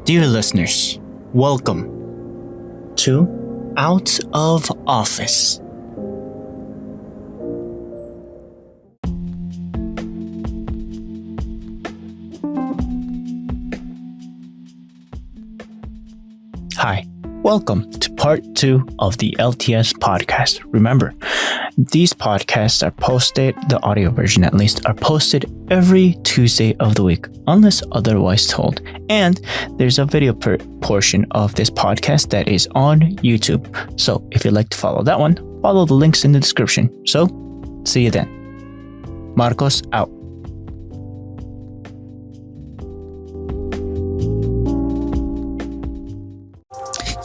Dear listeners, welcome to Out of Office. Hi, welcome to part 2 of the LTS podcast. Remember, these podcasts are posted, the audio version at least, are posted every Tuesday of the week, unless otherwise told. And there's a video portion of this podcast that is on YouTube. So if you'd like to follow that one, follow the links in the description. So, see you then. Marcos out.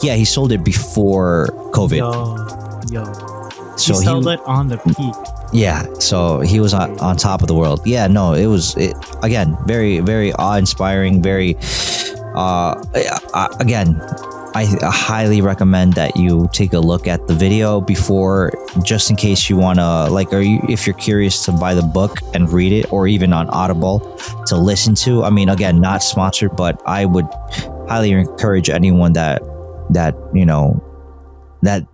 Yeah, he sold it before COVID. So he sold it on the peak. Yeah, so he was on top of the world. Yeah, no, it was again very, very awe-inspiring. Very, again, I highly recommend that you take a look at the video before, just in case you wanna if you're curious to buy the book and read it, or even on Audible to listen to. I mean, again, not sponsored, but I would highly encourage anyone that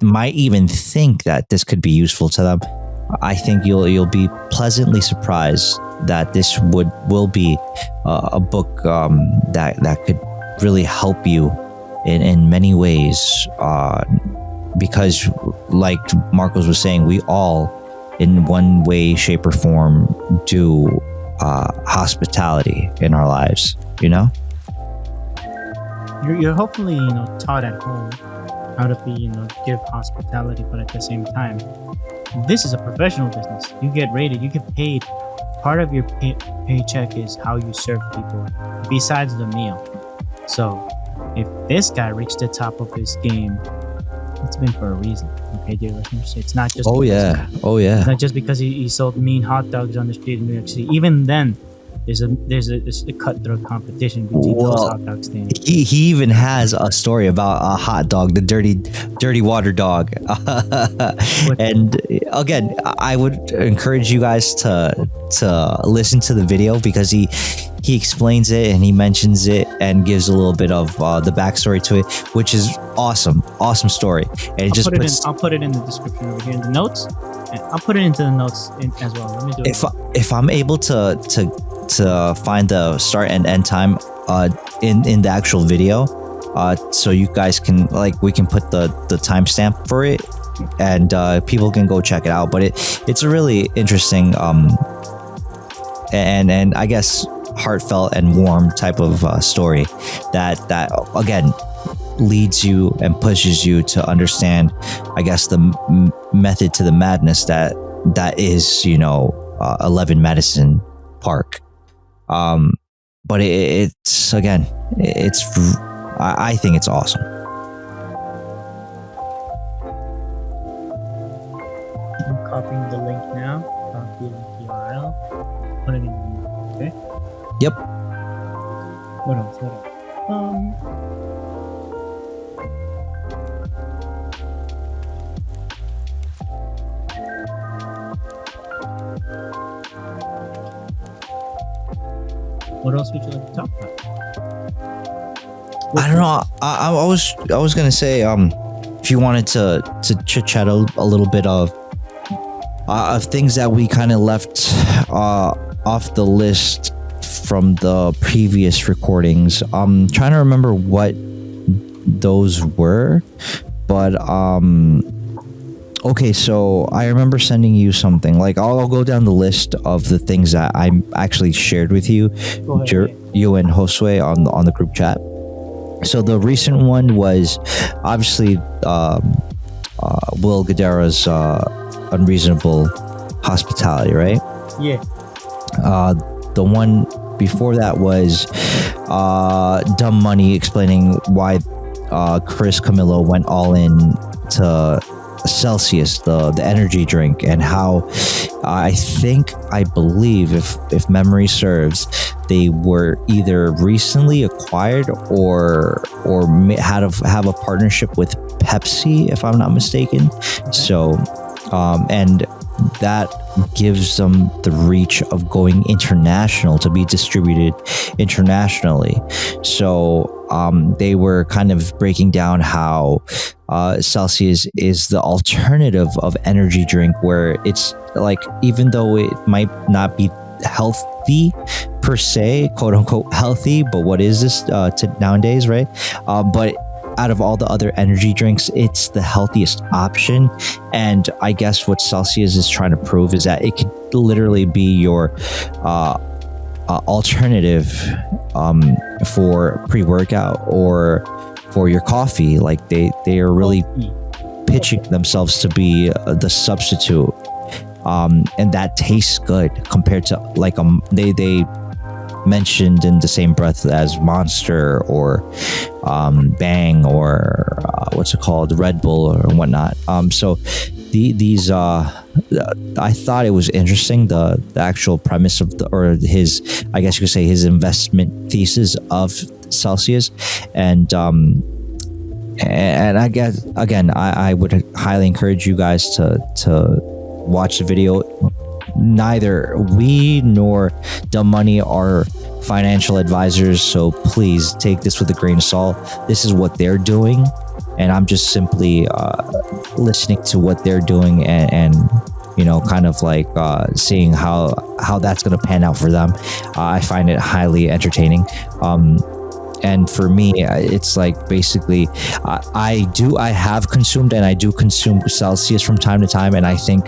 might even think that this could be useful to them. I think you'll be pleasantly surprised that this will be a book that could really help you in many ways, because like Marcos was saying, we all in one way, shape, or form do hospitality in our lives, You're hopefully taught at home how to be give hospitality, but at the same time, this is a professional business. You get rated, you get paid. Part of your paycheck is how you serve people besides the meal. So if this guy reached the top of his game, it's been for a reason. Okay, dear listeners, it's not just it's not just because he sold mean hot dogs on the street in New York City. Even then, there's a cutthroat competition between those hot dog stands. He even has a story about a hot dog, the dirty water dog. And again, I would encourage you guys to listen to the video, because he explains it and he mentions it and gives a little bit of the backstory to it, which is awesome story. And I'll put it in the description over here in the notes, and I'll put it into the notes as well. Let me do it. If I'm able to find the start and end time in the actual video, so you guys can we can put the timestamp for it, and people can go check it out. But it's a really interesting and I guess heartfelt and warm type of story that again leads you and pushes you to understand, I guess, the method to the madness that is 11 Madison Park. But it's again, I think it's awesome. I'm copying the link now. Copy the URL. Put it in the link. Okay. Yep. What else? What else would you like to talk about? I don't know. I was gonna say, if you wanted to chit chat a little bit of things that we kind of left off the list from the previous recordings. I'm trying to remember what those were, but okay, so I remember sending you something. I'll go down the list of the things that I actually shared with you, you and Josue on the group chat. So the recent one was obviously Will Guidara's unreasonable hospitality, right? Yeah. The one before that was Dumb Money explaining why Chris Camillo went all in to Celsius, the energy drink, and how I believe if memory serves, they were either recently acquired or have a partnership with Pepsi, if I'm not mistaken. So and that gives them the reach of going international, to be distributed internationally. So they were kind of breaking down how Celsius is the alternative of energy drink, where it's like, even though it might not be healthy per se, quote unquote healthy, but what is this nowadays, right? But out of all the other energy drinks, it's the healthiest option. And I guess what Celsius is trying to prove is that it could literally be your alternative for pre-workout or for your coffee. Like they are really pitching themselves to be the substitute, and that tastes good compared to like they mentioned in the same breath as Monster or Bang or what's it called, Red Bull or whatnot. So these I thought it was interesting, the actual premise of his, I guess you could say, his investment thesis of Celsius. And I guess, again, I would highly encourage you guys to watch the video. Neither we nor Dumb Money are financial advisors, so please take this with a grain of salt. This is what they're doing, and I'm just simply listening to what they're doing and kind of like seeing how that's going to pan out for them. I find it highly entertaining. And for me, it's like basically I have consumed and I do consume Celsius from time to time, and I think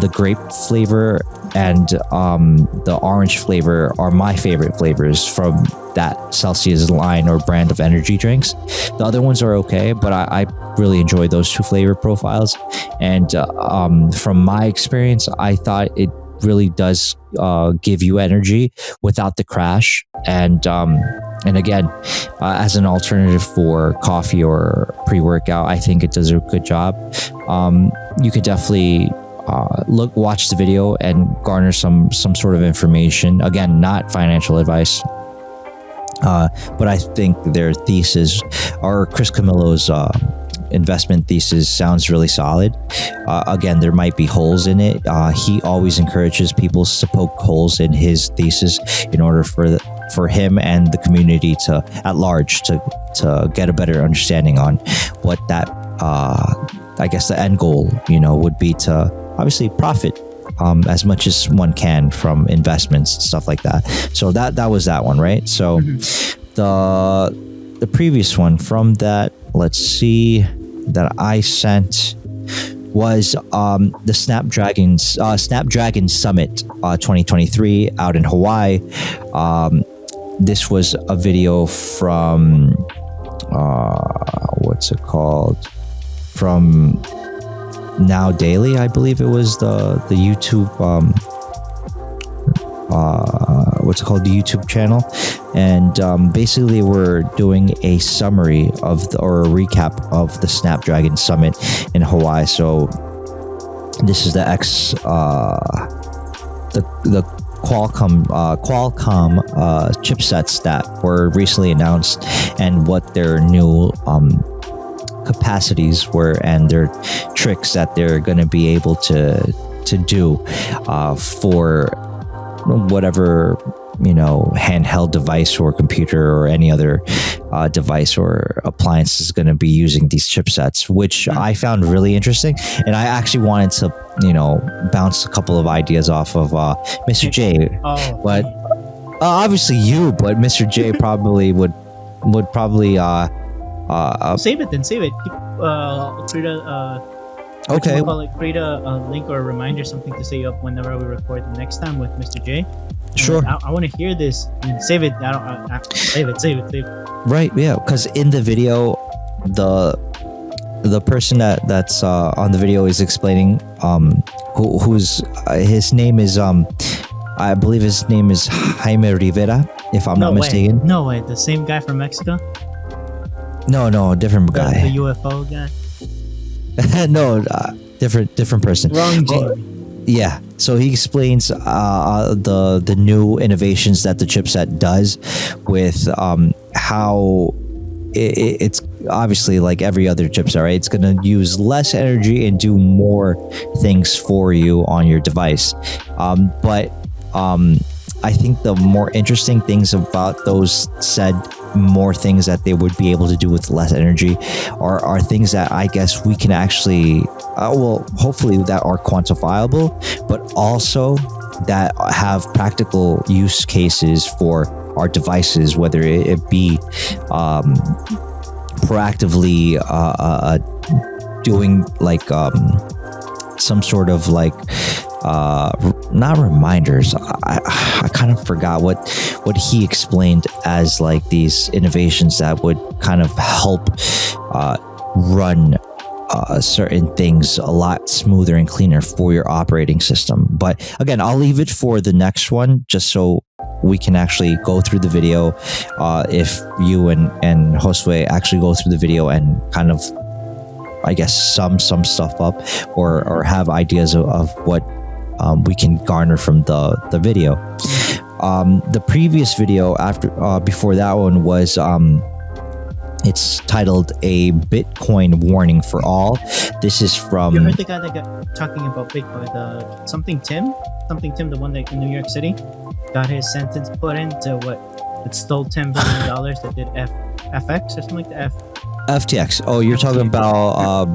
the grape flavor and the orange flavor are my favorite flavors from that Celsius line or brand of energy drinks. The other ones are okay, but I really enjoy those two flavor profiles. And from my experience, I thought it really does give you energy without the crash. And again, as an alternative for coffee or pre-workout, I think it does a good job. You could definitely watch the video and garner some sort of information. Again, not financial advice, but I think their thesis, or Chris Camillo's investment thesis, sounds really solid. Again, there might be holes in it. He always encourages people to poke holes in his thesis in order for him and the community at large to get a better understanding on what that I guess the end goal would be, to obviously profit as much as one can from investments and stuff like that. So that was that one, right? So the previous one from that, let's see, that I sent was the Snapdragon Summit 2023 out in Hawaii. This was a video from what's it called? From Now Daily, I believe it was the YouTube what's it called, the YouTube channel. And basically we're doing a summary or a recap of the Snapdragon Summit in Hawaii. So this is the Qualcomm chipsets that were recently announced, and what their new capacities were, and their tricks that they're going to be able to do for whatever handheld device or computer or any other device or appliance is going to be using these chipsets, which I found really interesting. And I actually wanted to bounce a couple of ideas off of Mr. J, but obviously you, but Mr. J probably would probably save it. Create a okay. Create a link or a reminder, something to say up whenever we record the next time with Mr. J. Sure. I want to hear this and save it. Save it. Right. Yeah. Because in the video, the person that's on the video is explaining who's his name is I believe his name is Jaime Rivera, if I'm not mistaken. No way. The same guy from Mexico? No, different guy. The UFO guy? No, different person. Wrong Jamie. Yeah. So he explains the new innovations that the chipset does with how it's obviously like every other chipset, right? It's going to use less energy and do more things for you on your device. But I think the more interesting things about those said more things that they would be able to do with less energy are things that I guess we can actually, hopefully that are quantifiable, but also that have practical use cases for our devices, whether it be proactively doing like some sort of like not reminders. I kind of forgot what he explained as like these innovations that would kind of help run certain things a lot smoother and cleaner for your operating system. But again, I'll leave it for the next one, just so we can actually go through the video. If you and Josue actually go through the video and kind of, I guess, sum some stuff up or have ideas of what we can garner from the video. The previous video before that one was it's titled "A Bitcoin Warning for All." This is from. You heard the guy that got talking about Bitcoin, the something Tim, the one that in New York City got his sentence put into that stole $10 billion that did FX or something like that. FTX. Oh, you're talking about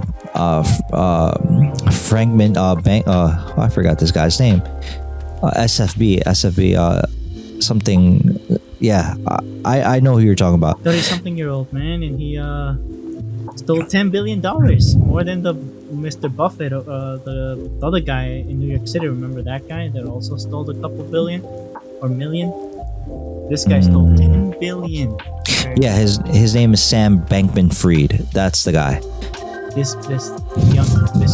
Frankman Bank. I forgot this guy's name. SFB. Something. Yeah, I know who you're talking about. 30-something-year-old man, and he stole $10 billion, more than the Mr. Buffett, the other guy in New York City. Remember that guy that also stole a couple billion or million? This guy stole 10 billion. Yeah, his name is Sam Bankman-Fried. That's the guy. This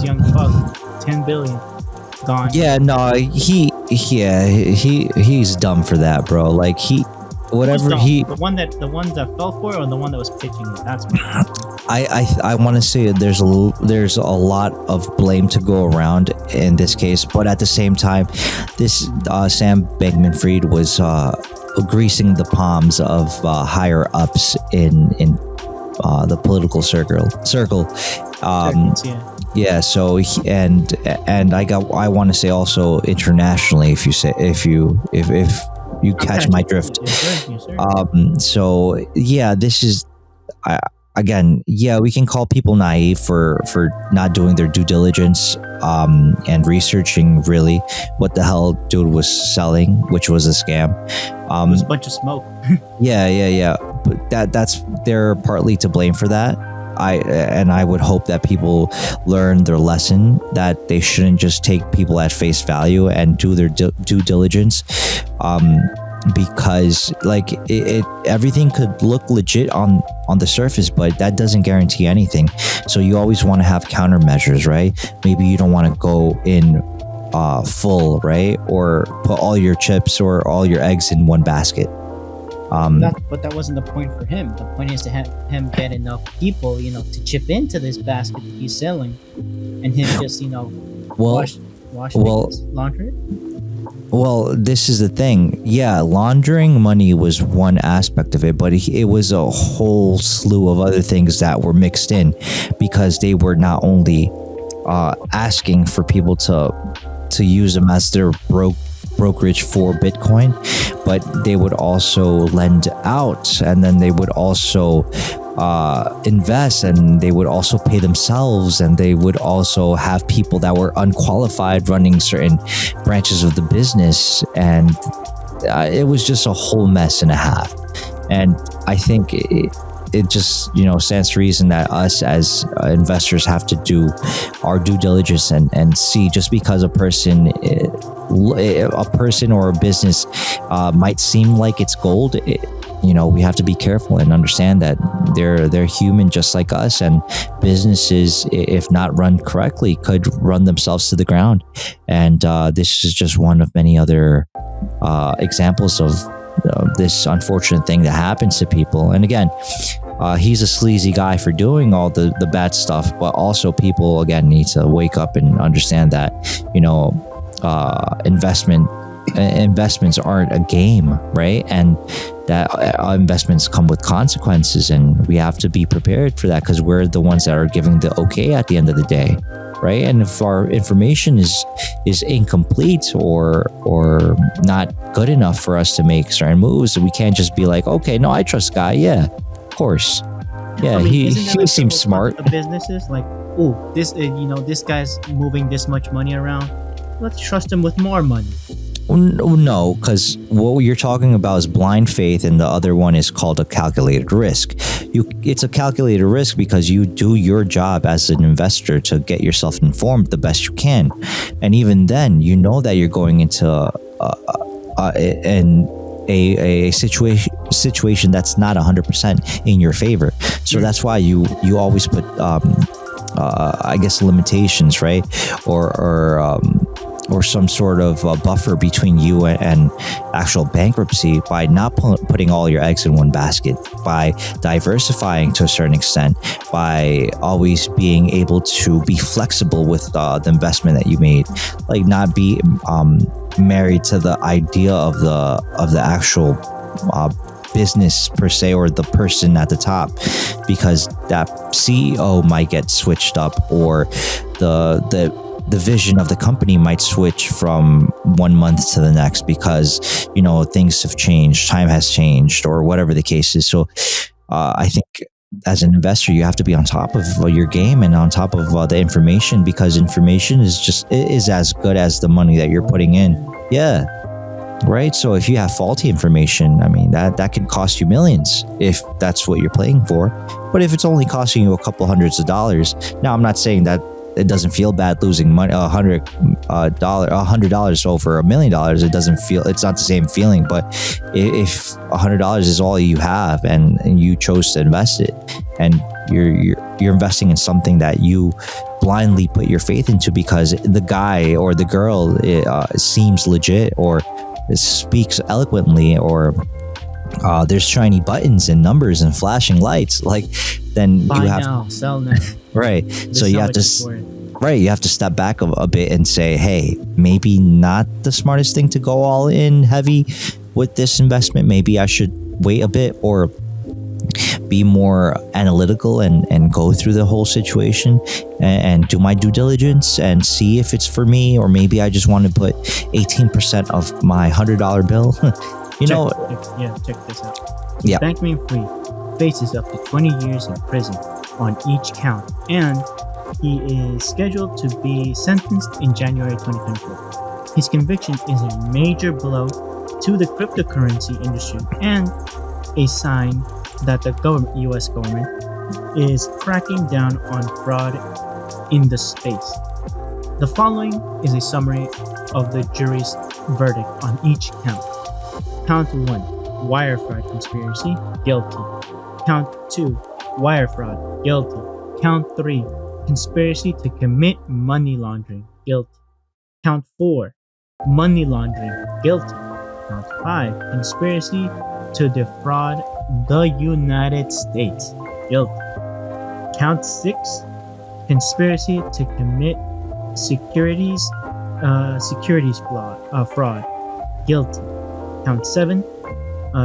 young fuck, 10 billion gone. Yeah, no, he's dumb for that, bro. Like the ones that fell for it, or the one that was pitching it. That's my I want to say there's a lot of blame to go around in this case, but at the same time, this Sam Bankman-Fried was greasing the palms of higher ups in the political circle. Yeah. So I want to say also internationally, if you catch my drift. Yes, sir. So yeah, this is. Again, yeah, we can call people naive for not doing their due diligence and researching really what the hell dude was selling, which was a scam. It was a bunch of smoke. Yeah. But they're partly to blame for that. I would hope that people learn their lesson, that they shouldn't just take people at face value and do their due diligence. Because like everything could look legit on the surface, but that doesn't guarantee anything. So you always want to have countermeasures, right? Maybe you don't want to go in full, right? Or put all your chips or all your eggs in one basket. But that wasn't the point for him. The point is to have him get enough people, to chip into this basket that he's selling, and him just, wash launder it. Well, this is the thing. Yeah, laundering money was one aspect of it, but it was a whole slew of other things that were mixed in, because they were not only asking for people to use them as their brokerage for Bitcoin, but they would also lend out, and then they would also invest, and they would also pay themselves, and they would also have people that were unqualified running certain branches of the business, and it was just a whole mess and a half. And I think it just stands to reason that us as investors have to do our due diligence and see, just because a person or a business might seem like it's gold, we have to be careful and understand that they're human just like us, and businesses, if not run correctly, could run themselves to the ground. And this is just one of many other examples of this unfortunate thing that happens to people. And again, he's a sleazy guy for doing all the bad stuff, but also people again need to wake up and understand that investments aren't a game, right? And that investments come with consequences, and we have to be prepared for that because we're the ones that are giving the okay at the end of the day, right? And if our information is incomplete or not good enough for us to make certain moves, we can't just be like, okay, no, I trust Guy. Yeah, of course. Yeah, I mean, he isn't that like seems the smart. of businesses? Like, oh, this this guy's moving this much money around. Let's trust him with more money. No, because what you're talking about is blind faith, and the other one is called a calculated risk. It's a calculated risk because you do your job as an investor to get yourself informed the best you can, and even then, you know that you're going into a situation that's not 100% in your favor. So that's why you always put I guess limitations, right? Or some sort of buffer between you and actual bankruptcy by not putting all your eggs in one basket, by diversifying to a certain extent, by always being able to be flexible with the investment that you made, like not be married to the idea of the actual business per se, or the person at the top, because that CEO might get switched up, or the vision of the company might switch from 1 month to the next because things have changed, time has changed, or whatever the case is. So I think as an investor, you have to be on top of your game and on top of the information, because information is as good as the money that you're putting in. Yeah. Right. So if you have faulty information, I mean, that can cost you millions if that's what you're playing for. But if it's only costing you a couple hundreds of dollars, now I'm not saying that it doesn't feel bad losing money, $100 over $1 million. It's not the same feeling. But if $100 is all you have and you chose to invest it, and you're investing in something that you blindly put your faith into because the guy or the girl seems legit, or speaks eloquently, or there's shiny buttons and numbers and flashing lights, like, then Buy you have now, sell now. right. This So is you how have much it's to worth. you have to step back a bit and say, hey, maybe not the smartest thing to go all in heavy with this investment. Maybe I should wait a bit, or be more analytical and go through the whole situation and do my due diligence and see if it's for me, or maybe I just want to put 18% of my $100 bill. Check this out. Yeah. Bankman-Fried faces up to 20 years in prison on each count, and he is scheduled to be sentenced in January 2024. His conviction is a major blow to the cryptocurrency industry and a sign that the U.S. government is cracking down on fraud in the space. The following is a summary of the jury's verdict on each count. Count 1, wire fraud conspiracy, guilty. Count 2, wire fraud, guilty. Count 3, conspiracy to commit money laundering, guilty. Count 4, money laundering, guilty. Count 5, conspiracy to defraud the United States, guilty. Count 6, conspiracy to commit securities fraud, guilty. Count 7,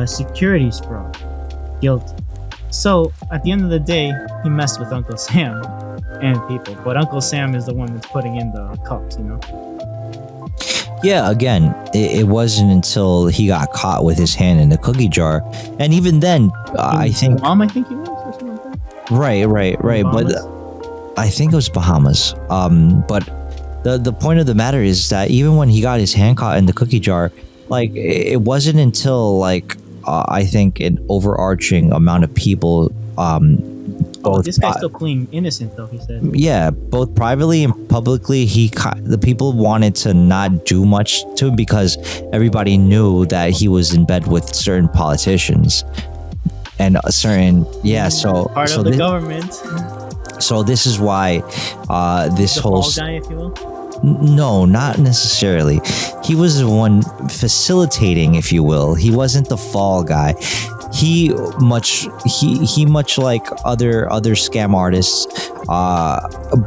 securities fraud, guilty. So at the end of the day, he messed with Uncle Sam and people, but Uncle Sam is the one that's putting in the cups, Yeah, again, it wasn't until he got caught with his hand in the cookie jar, and even then, I think Guam, I think he was, or something like that. right. Bahamas? But I think it was Bahamas. But the point of the matter is that even when he got his hand caught in the cookie jar, like, it wasn't until, like, I think an overarching amount of people, this guy's still playing innocent, though, he said. yeah, both privately and publicly, the people wanted to not do much to him because everybody knew that he was in bed with certain politicians and so Part of the government. So this is why this The whole fall guy, if you will. No, not necessarily. He was the one facilitating, if you will. He wasn't the fall guy. He much like other scam artists,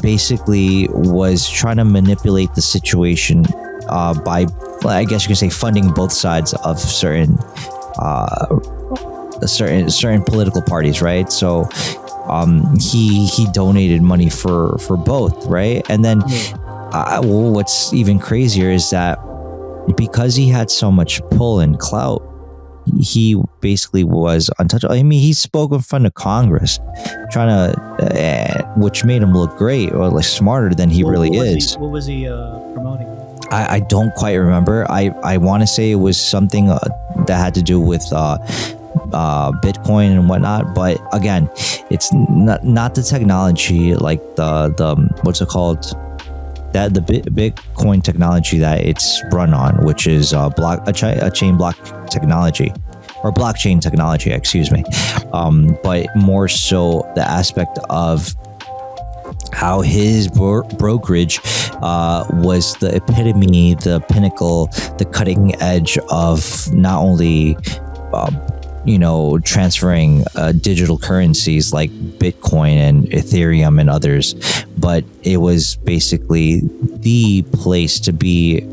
basically was trying to manipulate the situation by, I guess you can say, funding both sides of certain certain political parties, right? So he donated money for both, right? And then well, what's even crazier is that because he had so much pull and clout, he basically was untouchable. I mean, he spoke in front of Congress, trying to, which made him look great or like smarter than he really is. What was he promoting? I don't quite remember. I want to say it was something that had to do with Bitcoin and whatnot. But again, it's not the technology like the what's it called? That the Bitcoin technology that it's run on, which is a chain block technology, or blockchain technology, excuse me. But more so the aspect of how his brokerage was the epitome, the pinnacle, the cutting edge of not only transferring digital currencies like Bitcoin and Ethereum and others, but it was basically the place to be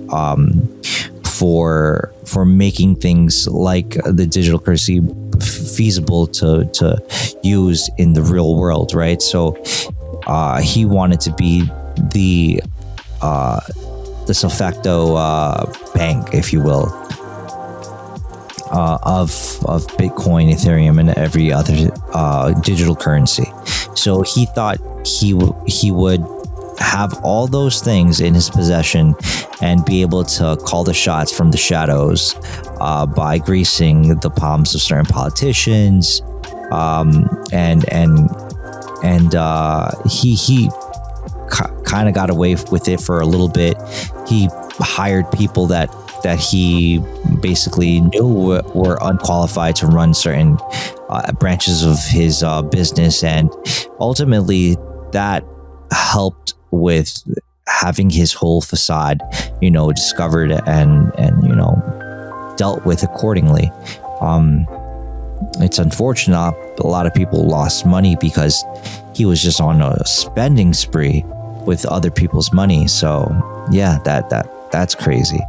for making things like the digital currency feasible to use in the real world, right? So he wanted to be the de facto bank, if you will, of Bitcoin, Ethereum, and every other digital currency. So he thought he would have all those things in his possession and be able to call the shots from the shadows by greasing the palms of certain politicians, and he kind of got away with it for a little bit. He hired people that he basically knew were unqualified to run certain branches of his business, and ultimately that helped with having his whole facade, discovered and dealt with accordingly. It's unfortunate a lot of people lost money because he was just on a spending spree with other people's money. So yeah, that's crazy.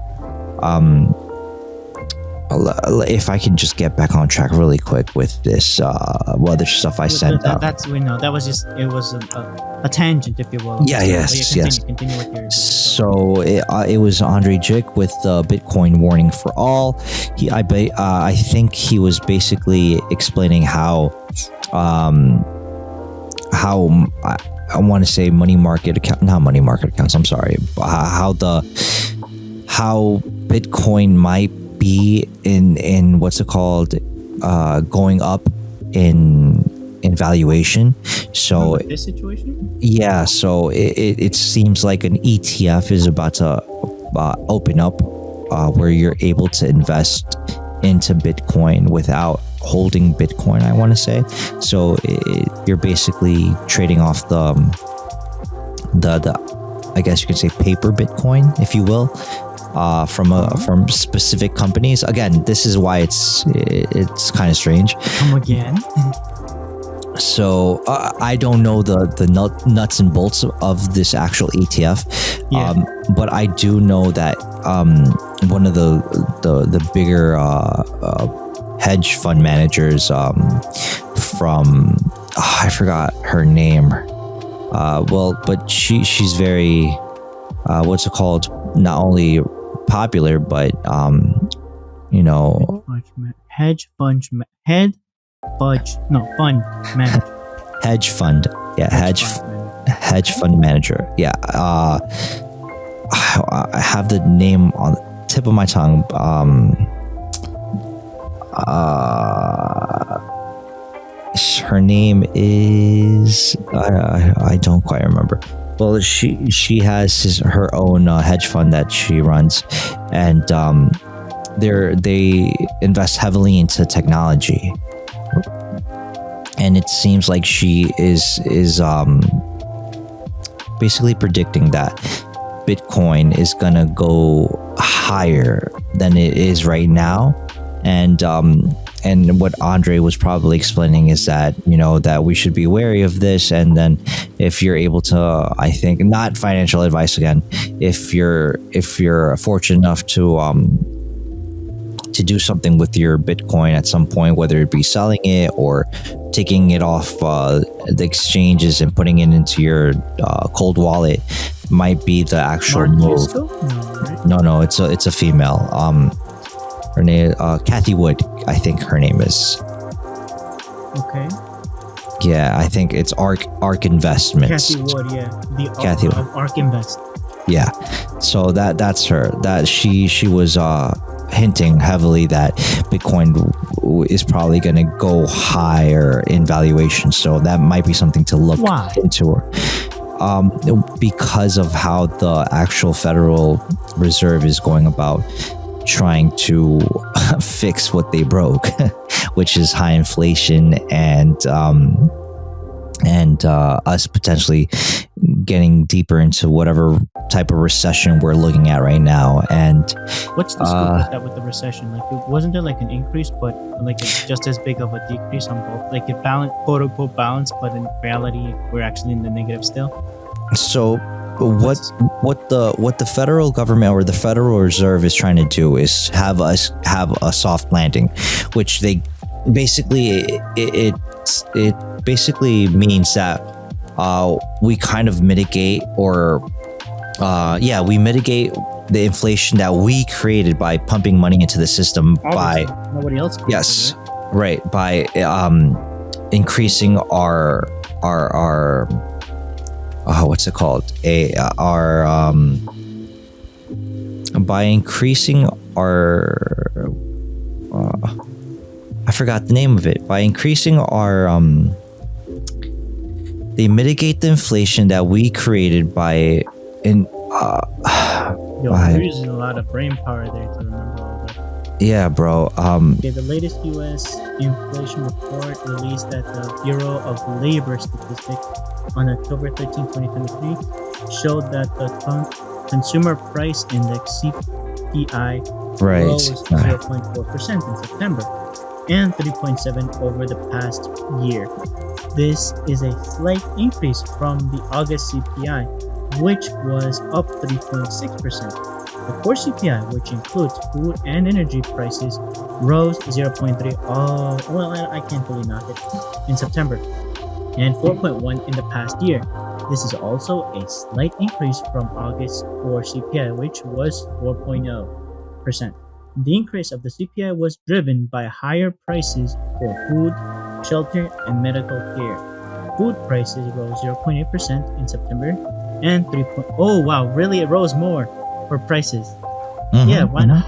If I can just get back on track really quick with this other stuff I sent out. That was just, it was a tangent, if you will. Yes. Continue with your. So it was Andre Jick with the Bitcoin warning for all. I think he was basically explaining how I want to say not money market accounts. I'm sorry. How Bitcoin might be in what's it called, going up in valuation. So this situation, yeah. So it seems like an ETF is about to open up, where you're able to invest into Bitcoin without holding Bitcoin, I want to say. So you're basically trading off the I guess you could say paper Bitcoin, if you will, from specific companies. Again, this is why it's kind of strange. Come again. So I don't know the nuts and bolts of this actual ETF, but I do know that one of the bigger hedge fund managers from I forgot her name. But she's very what's it called? Not only popular, but hedge fund manager. Hedge fund, yeah, hedge fund manager, yeah. I have the name on the tip of my tongue. Her name is I don't quite remember. Well, she has her own hedge fund that she runs, and they invest heavily into technology, and it seems like she is basically predicting that Bitcoin is gonna go higher than it is right now. And what Andre was probably explaining is that, that we should be wary of this. And then if you're able to, I think, not financial advice again, if you're fortunate enough to to do something with your Bitcoin at some point, whether it be selling it or taking it off the exchanges and putting it into your cold wallet, might be the actual move. No, right? No, it's a female. Her name Kathy Wood, I think her name is. Okay. Yeah, I think it's Ark Investments. Kathy Wood, yeah. The Kathy Wood. Ark Invest. Yeah, so that's her. That she was hinting heavily that Bitcoin is probably going to go higher in valuation. So that might be something to look into. Because of how the actual Federal Reserve is going about trying to fix what they broke, which is high inflation and us potentially getting deeper into whatever type of recession we're looking at right now. And what's the scoop with that with the recession? Like, wasn't there like an increase, but like just as big of a decrease on both? Like it balanced, quote unquote, balance, but in reality, we're actually in the negative still. So what the federal government or the Federal Reserve is trying to do is have us have a soft landing, which they basically it basically means that we kind of mitigate we mitigate the inflation that we created by pumping money into the system. Obviously, nobody else could, yes, right, by increasing our what's it called? By increasing our I forgot the name of it. By increasing our they mitigate the inflation that we created by you're using a lot of brain power there to remember all that. Yeah, bro. Okay, the latest U.S. inflation report released at the Bureau of Labor Statistics on October 13, 2023, showed that the Consumer Price Index (CPI) rose 0.4% in September and 3.7% over the past year. This is a slight increase from the August CPI, which was up 3.6%. The core CPI, which includes food and energy prices, rose 0.3%. Oh, well, I can't really knock it. In September, and 4.1% in the past year. This is also a slight increase from August core CPI, which was 4.0%. The increase of the CPI was driven by higher prices for food, shelter, and medical care. Food prices rose 0.8% in September and 3. Oh wow, really? It rose more for prices. Yeah, why not?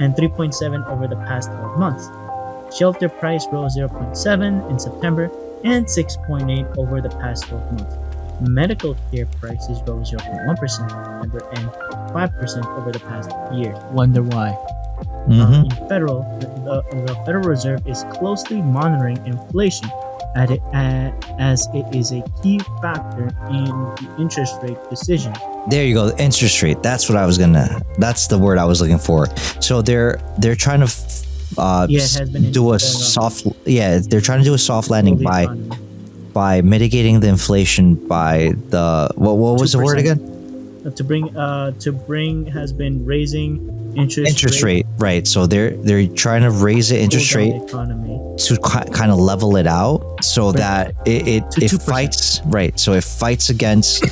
And 3.7% over the past 12 months. Shelter price rose 0.7% in September and 6.8% over the past 12 months. Medical care prices rose 0.1% in September and 5% over the past year. Wonder why? The Federal Reserve is closely monitoring inflation as it is a key factor in the interest rate decision. There you go, the interest rate. That's the word I was looking for. So they're trying to do a soft they're trying to do a soft landing by mitigating the inflation by the what was 2%. The word again? To bring has been raising interest rate. Right. So they're trying to raise the interest rate to kind of level it out so that it fights, right, so it fights against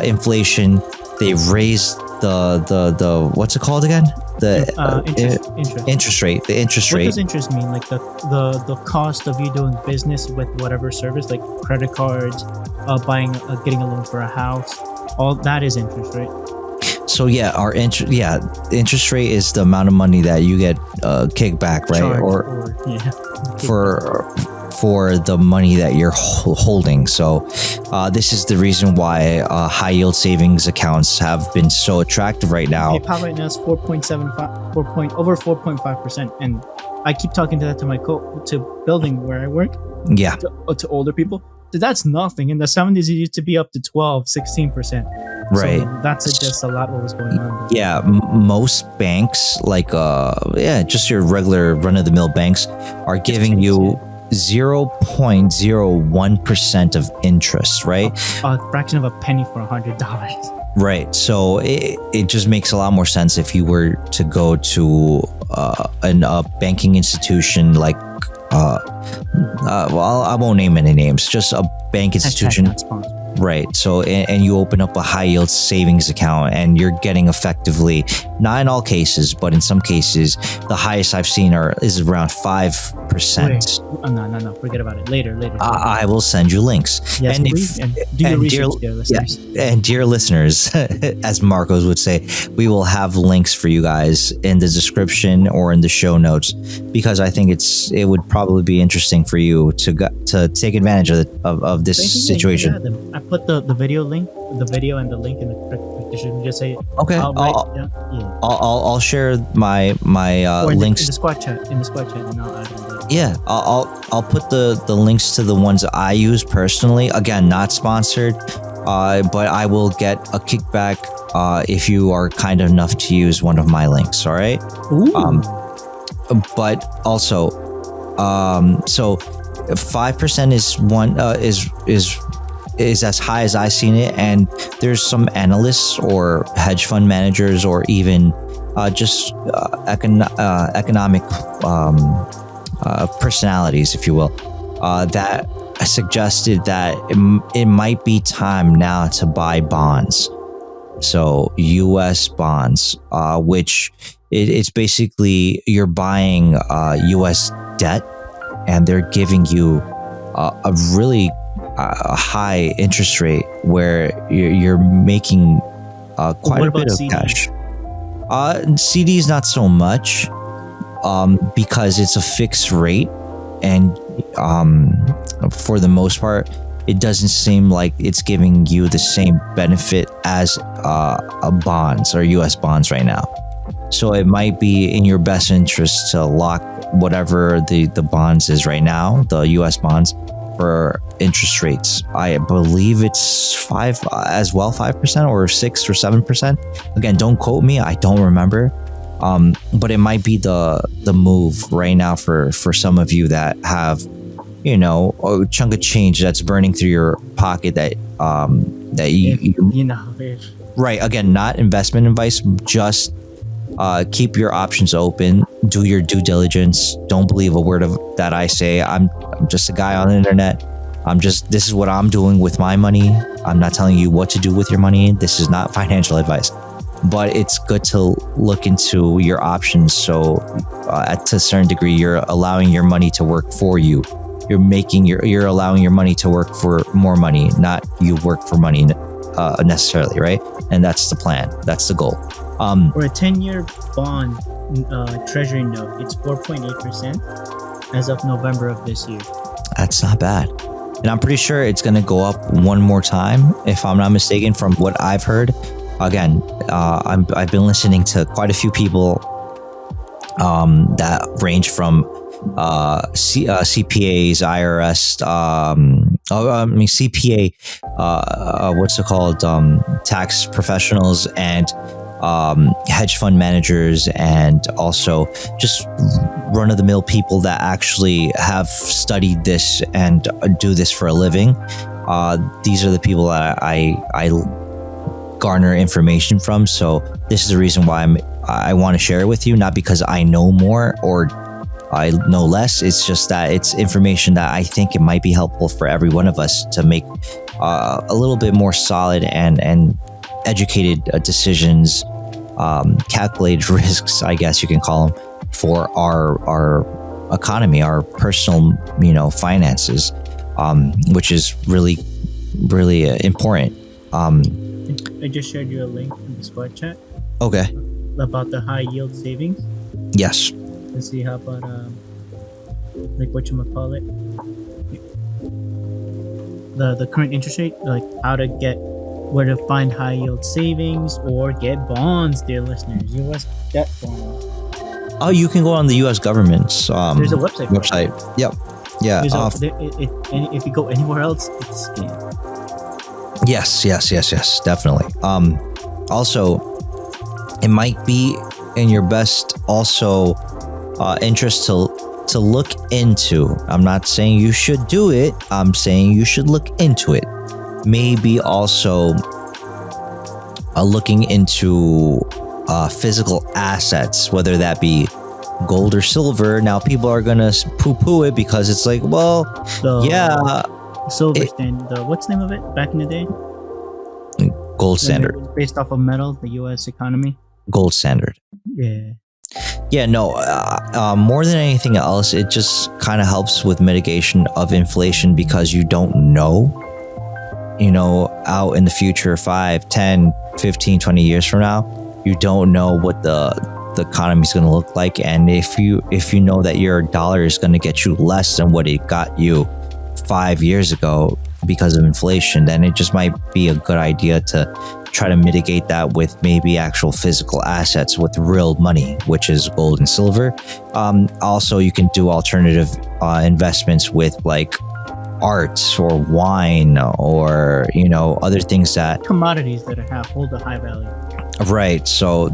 inflation. They raise the what's it called again? The interest rate. The interest rate. What does interest mean? Like the cost of you doing business with whatever service, like credit cards, getting a loan for a house. All that is interest rate. So yeah, the interest rate is the amount of money that you get kickback, right? For the money that you're holding. So this is the reason why high yield savings accounts have been so attractive right now. PayPal right now is 4.75, over 4.5%, and I keep talking to that to building where I work. Yeah. To older people. So that's nothing. In the 70s, it used to be up to 16%. Right. So that suggests a lot what was going on. Yeah, most banks, like just your regular run-of-the-mill banks, are giving you 0.01% of interest, right? A fraction of a penny for $100. Right. So it just makes a lot more sense if you were to go to a banking institution like, well, I won't name any names, just a bank institution. Hashtag not sponsored. Right. So, and you open up a high yield savings account and you're getting effectively, not in all cases, but in some cases, the highest I've seen is around 5%. Wait, no. Forget about it. Later. I will send you links. Yes, please. And do your research, dear listeners. And dear listeners, as Marcos would say, we will have links for you guys in the description or in the show notes, because I think it would probably be interesting for you to take advantage of this situation. I put the video link, and the link in the description. Just say okay. I'll share my links in the squad chat. And I'll add them. Yeah, I'll put the links to the ones I use personally. Again, not sponsored, but I will get a kickback if you are kind enough to use one of my links. All right. Ooh. But also, so 5% is as high as I've seen it, and there's some analysts or hedge fund managers or even just economic personalities, if you will, that suggested that it might be time now to buy bonds. So U.S. bonds, which it's basically you're buying U.S. debt, and they're giving you a really high interest rate where you're making quite a bit of cash. CDs not so much, because it's a fixed rate, and for the most part, it doesn't seem like it's giving you the same benefit as bonds or U.S. bonds right now. So it might be in your best interest to lock whatever the bonds is right now, the U.S. bonds, for interest rates. I believe it's 5% or 6 or 7%. Again, don't quote me. I don't remember. But it might be the move right now for some of you that have, a chunk of change that's burning through your pocket that you right. Again, not investment advice. Just keep your options open. Do your due diligence. Don't believe a word of that I say. I'm just a guy on the internet. This is what I'm doing with my money. I'm not telling you what to do with your money. This is not financial advice. But it's good to look into your options. So to a certain degree, you're allowing your money to work for you. You're allowing your money to work for more money, not you work for money necessarily, right? And that's the plan. That's the goal. For a 10-year bond treasury note, it's 4.8% as of November of this year. That's not bad. And I'm pretty sure it's going to go up one more time, if I'm not mistaken, from what I've heard. Again, I've been listening to quite a few people that range from CPAs, IRS, CPA, what's it called? Tax professionals and hedge fund managers, and also just run-of-the-mill people that actually have studied this and do this for a living. These are the people that I garner information from. So this is the reason why I want to share it with you, not because I know more or I know less. It's just that it's information that I think it might be helpful for every one of us to make a little bit more solid and educated decisions, calculated risks, I guess you can call them, for our economy, our personal, finances, which is really, really important. I just shared you a link in the squad chat. Okay. About the high yield savings. Yes. Let's see, how about whatchamacallit? The current interest rate, like where to find high yield savings or get bonds, dear listeners. U.S. debt bonds. Oh, you can go on the U.S. government's there's a website. Yep. Yeah. If you go anywhere else, it's scam. Yes, definitely. Also, it might be in your best interest to look into. I'm not saying you should do it. I'm saying you should look into it. Maybe also looking into physical assets, whether that be gold or silver. Now people are gonna poo-poo it because it's like, well, The yeah, silver it- stand. What's the name of it back in the day? gold When it standard, was based off of metal, the U.S. economy. gold standard. Yeah. Yeah, no, more than anything else, it just kind of helps with mitigation of inflation because you don't know, out in the future, 5, 10, 15, 20 years from now, you don't know what the economy is going to look like. And if you know that your dollar is going to get you less than what it got you 5 years ago because of inflation, then it just might be a good idea to try to mitigate that with maybe actual physical assets with real money, which is gold and silver. Also, you can do alternative investments with like art or wine or other things that Commodities that hold a high value. right. So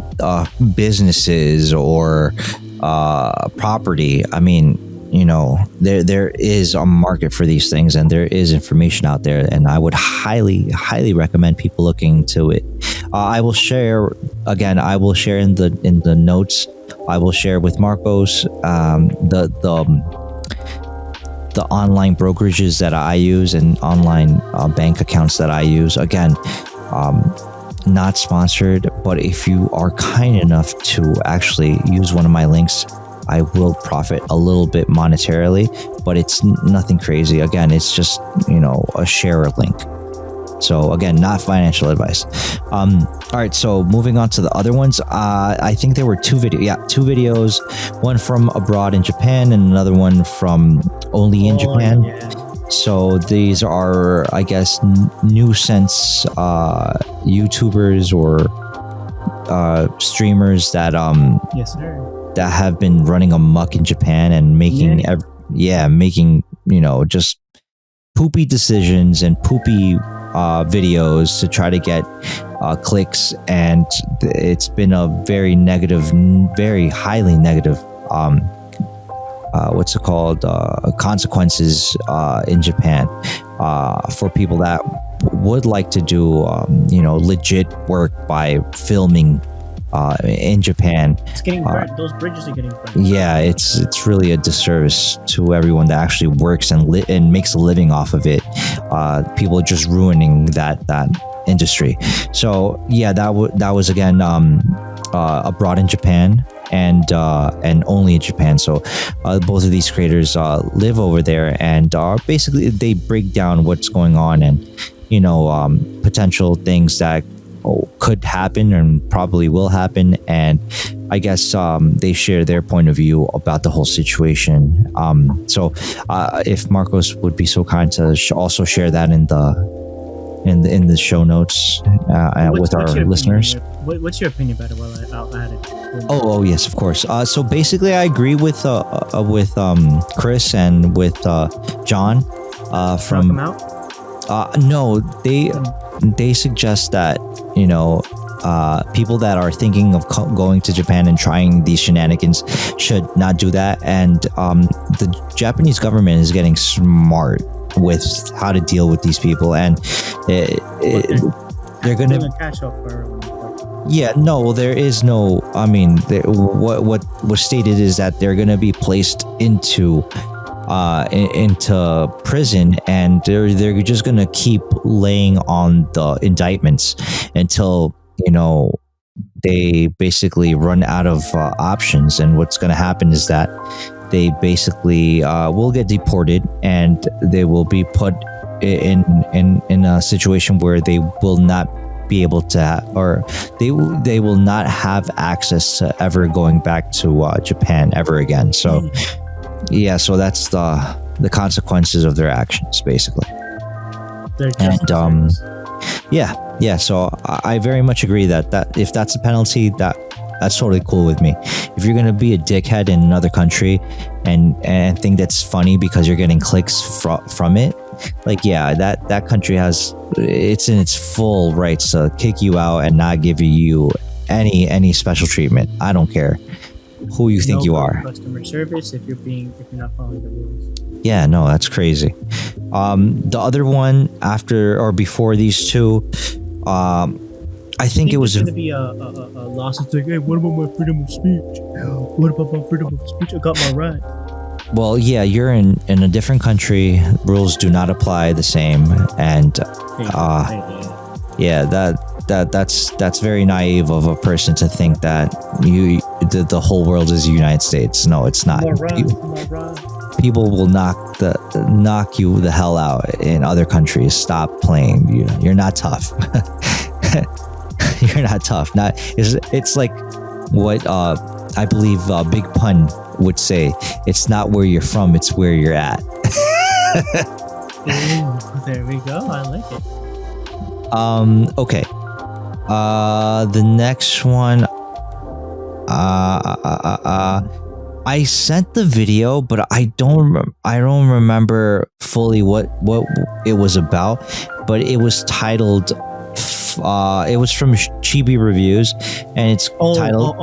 businesses or property. I mean, there is a market for these things, and there is information out there, and I would highly recommend people looking into it. I will share in the notes. I will share with Marcos the online brokerages that I use and online bank accounts that I use. Again, not sponsored, but if you are kind enough to actually use one of my links, I will profit a little bit monetarily, but it's nothing crazy. Again, it's just, a share link. So again, not financial advice. All right, so moving on to the other ones. I think there were two videos, one from abroad in Japan and another one from only in Japan. Yeah. So these are, I guess, new sense YouTubers or streamers that Yes, sir. that have been running amok in Japan and making just poopy decisions and poopy videos to try to get clicks, and it's been a very negative, very highly negative consequences in Japan for people that would like to do legit work by filming in Japan. It's getting burnt. Those bridges are getting burnt. Yeah, it's really a disservice to everyone that actually works and makes a living off of it. People are just ruining that industry. So yeah, that was again abroad in Japan and only in Japan. So both of these creators live over there, and basically they break down what's going on and potential things that could happen and probably will happen, and I guess they share their point of view about the whole situation. So if Marcos would be so kind to also share that in the show notes with our listeners. What's your opinion about it? While I'll add it. Oh yes, of course. So basically, I agree with Chris and with John from. Out? No, they suggest that people that are thinking of going to Japan and trying these shenanigans should not do that, and the Japanese government is getting smart with how to deal with these people, and they're gonna cash out for everyone. Yeah, no, there is no. I mean, what was stated is that they're gonna be placed into prison, and they're just gonna keep laying on the indictments until they basically run out of options. And what's gonna happen is that they basically will get deported, and they will be put in a situation where they will not be able to, or they will not have access to ever going back to Japan ever again. So. Yeah, so that's the consequences of their actions, basically. And yeah. So I very much agree that if that's a penalty, that's totally cool with me. If you're gonna be a dickhead in another country and think that's funny because you're getting clicks from it, like that country it's in its full rights to kick you out and not give you any special treatment. I don't care who you think you are. Customer service if you're not following the rules. Yeah, no, that's crazy. The other one after or before these two, I think it was going to be a loss. It's like, hey, what about my freedom of speech? What about my freedom of speech? I got my right. well, yeah, you're in a different country. Rules do not apply the same, and yeah, that's very naive of a person to think that the whole world is the United States. No, it's not. People will knock you the hell out in other countries. Stop playing. You're not tough. You're not tough. It's like what I believe Big Pun would say. It's not where you're from, it's where you're at. Ooh, there we go. I like it. Okay. The next one. I sent the video, but I don't remember fully what it was about. But it was titled. It was from Chibi Reviews, and it's titled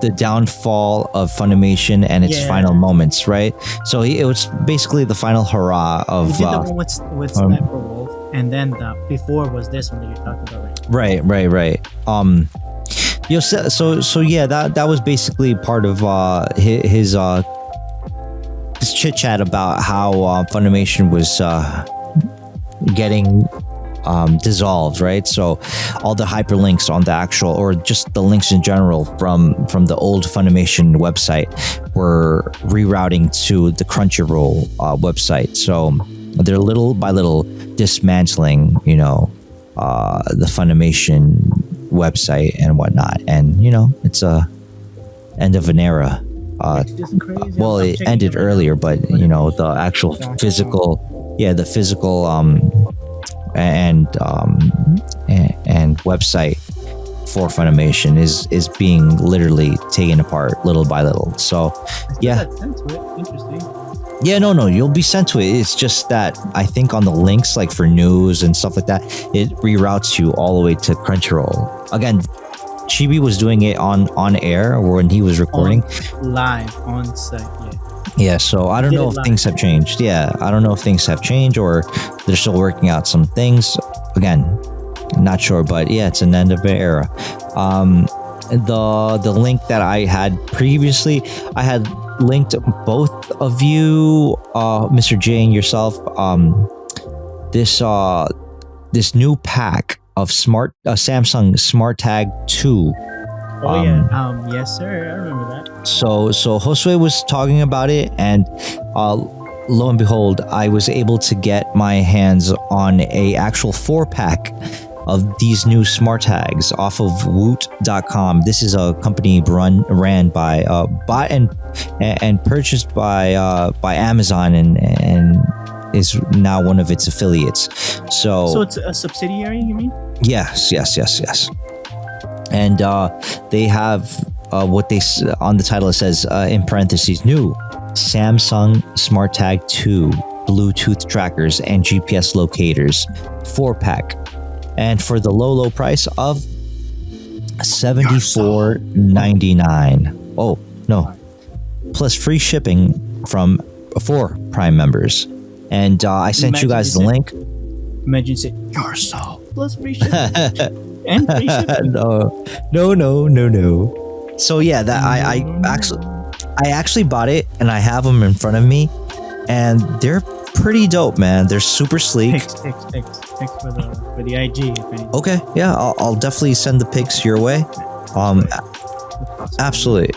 the downfall of Funimation and its final moments. Right. So it was basically the final hurrah of. You did the one with Sniper Wolf, and then before was this one that you're talking about, right? Right. So yeah, that was basically part of his chit chat about how Funimation was getting dissolved, right? So all the hyperlinks on the actual, or just the links in general from the old Funimation website were rerouting to the Crunchyroll website. So they're little by little dismantling, the Funimation website and whatnot, and it's a end of an era. It's just crazy. Well, it ended earlier, but the actual physical, the physical and website for Funimation is being literally taken apart little by little. So yeah, interesting. Yeah, no, you'll be sent to it. It's just that I think on the links, like for news and stuff like that, it reroutes you all the way to Crunchyroll. Again, Chibi was doing it on air or when he was recording. Live, on site, Yeah, so I don't know if things have changed. Yeah, I don't know if things have changed or they're still working out some things. Again, not sure, but yeah, it's an end of an era. The link that I had previously, I had linked both of you, Mr. J and yourself, this new pack of Samsung Smart Tag 2. Yes sir, I remember that. So Josue was talking about it, and lo and behold, I was able to get my hands on a actual 4-pack of these new smart tags off of Woot.com. This is a company ran by bought and purchased by Amazon and is now one of its affiliates. So it's a subsidiary, you mean? Yes. And they have what they on the title, it says in parentheses, new Samsung Smart Tag 2 Bluetooth trackers and GPS locators 4-pack. And for the low price of $74.99. Oh, no. Plus free shipping for Prime members. And I sent you guys the link. Imagine say yourself plus free shipping. And free shipping. No. So yeah, that I actually bought it, and I have them in front of me, and they're pretty dope, man. They're super sleek. Pics for the IG. If anything. Okay, yeah, I'll definitely send the pics your way. Absolutely.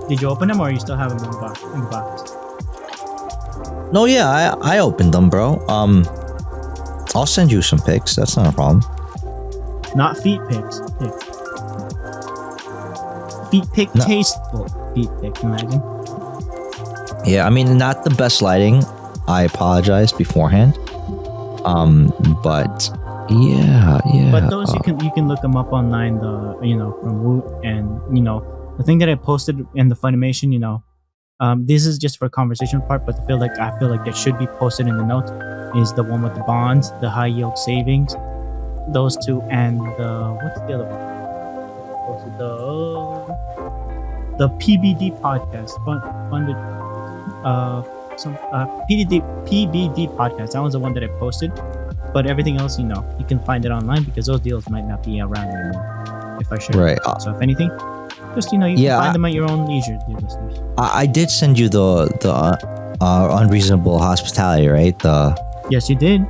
Did you open them, or you still have them in the box? No, yeah, I opened them, bro. I'll send you some pics. That's not a problem. Not feet pics. Feet pic, no. Tasteful feet pic. Imagine. Yeah, I mean, not the best lighting. I apologize beforehand. But yeah. But those you can look them up online. From Woot, and the thing that I posted in the Funimation. This is just for conversation part, but I feel like that should be posted in the notes. Is the one with the bonds, the high yield savings, those two, and what's the other one? Posted the PBD podcast, funded PBD podcast. That was the one that I posted. But everything else, you can find it online because those deals might not be around anymore. If I share. Right. So if anything, just you Yeah, can find them at your own leisure, dear listeners. I did send you the unreasonable hospitality, right? Yes, you did.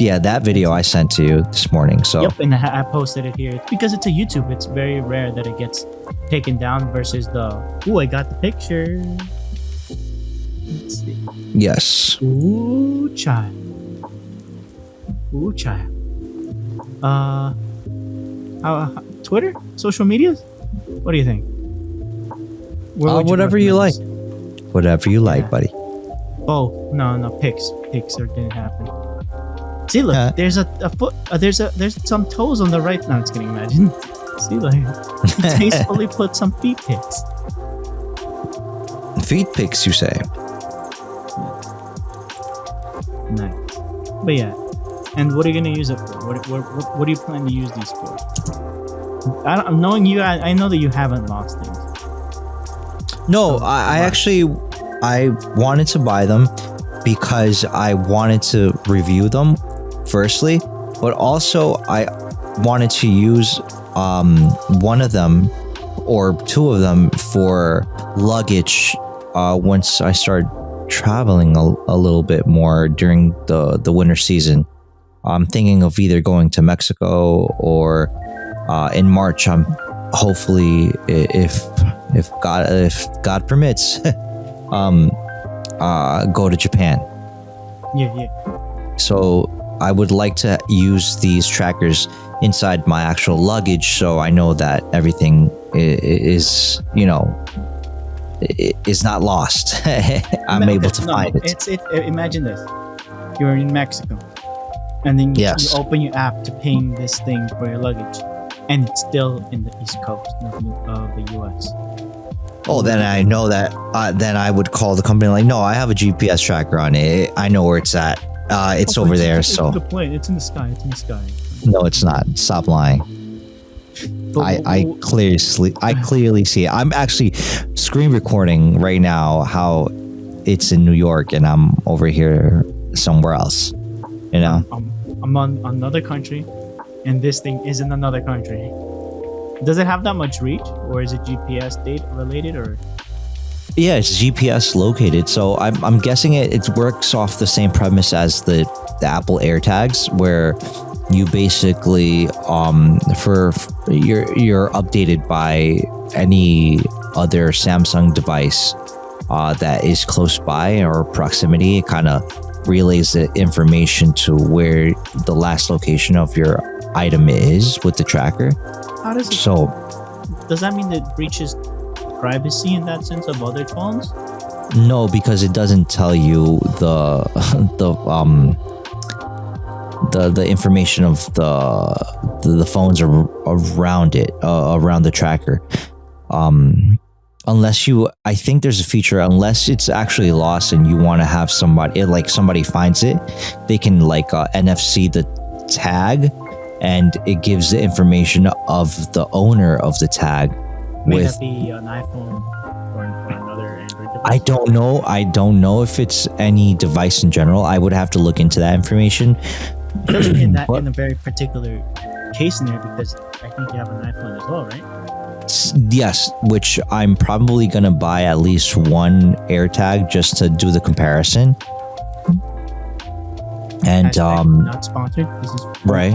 Yeah, that video I sent to you this morning. So Yep, and I posted it here. It's because it's a YouTube. It's very rare that it gets taken down versus I got the picture. Let's see. yes. Ooh, child. Ooh, child. Twitter? Social medias? What do you think? Where would Whatever you like. recommend this? Whatever you like, Yeah. buddy. Oh, no, pics or didn't happen. See, look, Yeah. there's a foot. There's some toes on the right. No, it's kidding. Imagine. See, like, he tastefully put some feet pics. Feet pics, you say? Nice. But yeah, and what are you gonna use it for? What do you plan to use these for? I'm knowing you. I know that you haven't lost things. No, So, I why? actually I wanted to buy them because I wanted to review them firstly, but also I wanted to use one of them or two of them for luggage once I start traveling a little bit more during the winter season. I'm thinking of either going to Mexico or in March. I'm hopefully if God permits, go to Japan. Yeah. So I would like to use these trackers inside my actual luggage, so I know that everything is not lost. I'm able to find it. Imagine this: you're in Mexico, and then Yes. you open your app to ping this thing for your luggage, and it's still in the East Coast of the U.S. Oh, then I know that. Then I would call the company like, no, I have a GPS tracker on it. I know where it's at. It's over there. It's So the plane. It's in the sky. It's in the sky. no, it's not. Stop lying. I clearly see it. I'm actually screen recording right now how it's in New York and I'm over here somewhere else. You know? I'm on another country, and this thing is in another country. Does it have that much reach, or is it GPS data related, or? Yeah, it's GPS located. So I'm guessing it works off the same premise as the Apple AirTags, where you basically you're updated by any other Samsung device that is close by or proximity. It kind of relays the information to where the last location of your item is with the tracker. How does it? So Does that mean that it breaches privacy in that sense of other phones? no, because it doesn't tell you the information of the phones around it, around the tracker. Unless I think there's a feature, unless it's actually lost and you want to have somebody finds it, they can NFC the tag, and it gives the information of the owner of the tag. May that be an iPhone or another Android device? I don't know. I don't know if it's any device in general. I would have to look into that information. in a very particular case in there, because I think you have an iPhone as well, right? Yes, which I'm probably gonna buy at least one AirTag just to do the comparison. And Hashtag not sponsored. This is right.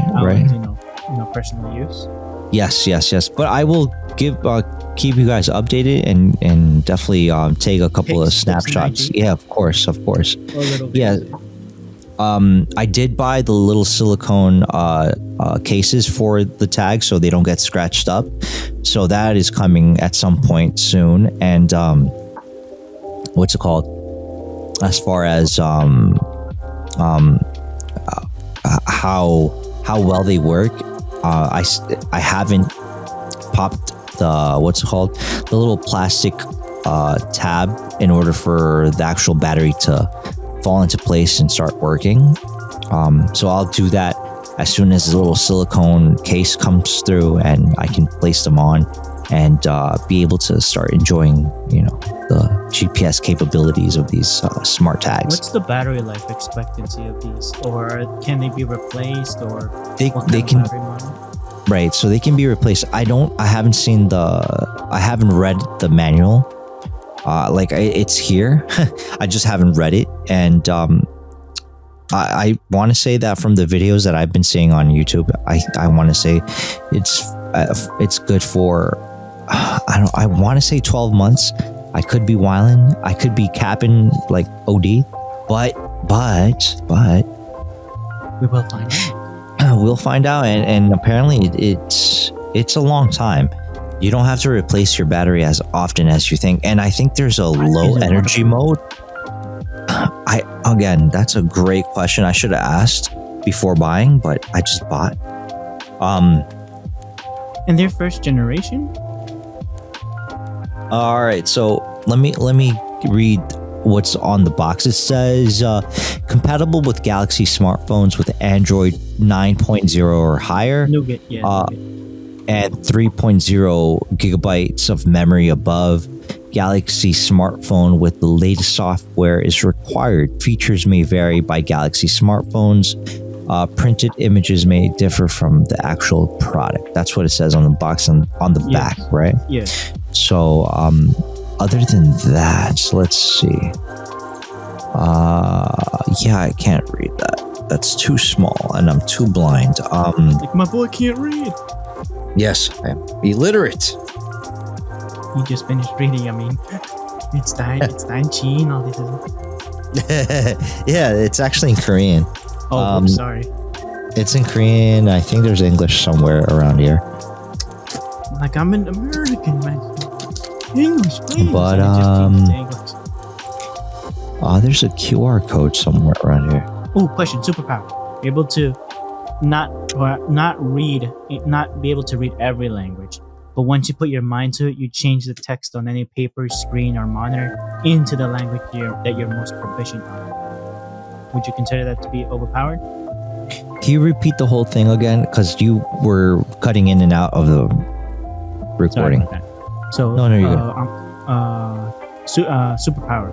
personal use. Yes. But I will keep you guys updated and definitely take a couple of Pics and snapshots. IG. Yeah, of course. Or a little bit. Yeah. I did buy the little silicone cases for the tags so they don't get scratched up. So that is coming at some point soon. And what's it called? As far as how well they work, I haven't popped the little plastic tab in order for the actual battery to fall into place and start working. So I'll do that as soon as the little silicone case comes through and I can place them on and be able to start enjoying, the GPS capabilities of these smart tags. What's the battery life expectancy of these, or can they be replaced, or They what kind they of can battery model? right, so they can be replaced. I haven't read the manual. It's here. I just haven't read it, and I want to say that from the videos that I've been seeing on YouTube, I want to say it's good for I want to say 12 months. I could be wilding. I could be capping like OD, but We will find out. we'll find out. And apparently it's a long time. You don't have to replace your battery as often as you think. And I think there's a low energy mode. Again, that's a great question. I should have asked before buying, but I just bought. And they're first generation? All right, so let me read what's on the box. It says compatible with Galaxy smartphones with Android 9.0 or higher. Nougat, yeah. Nougat. And 3.0 gigabytes of memory above. Galaxy smartphone with the latest software is required. Features may vary by Galaxy smartphones. Printed images may differ from the actual product. That's what it says on the box and on the back, right? Yeah. So, other than that, let's see. I can't read that. That's too small, and I'm too blind. Like, my boy can't read. Yes, I am illiterate. He just finished reading. I mean, it's Dai Chi and all this. Yeah, it's actually in Korean. Oh, sorry. It's in Korean. I think there's English somewhere around here. Like, I'm an American, man. English, please. But, And it just changed to English. There's a QR code somewhere around here. Oh, question. Superpower. Able to not be able to read every language, but once you put your mind to it, you change the text on any paper, screen, or monitor into the language that you're most proficient on. Would you consider that to be overpowered? Can you repeat the whole thing again? Because you were cutting in and out of the recording. Sorry about that. So, No, you're good. Superpower.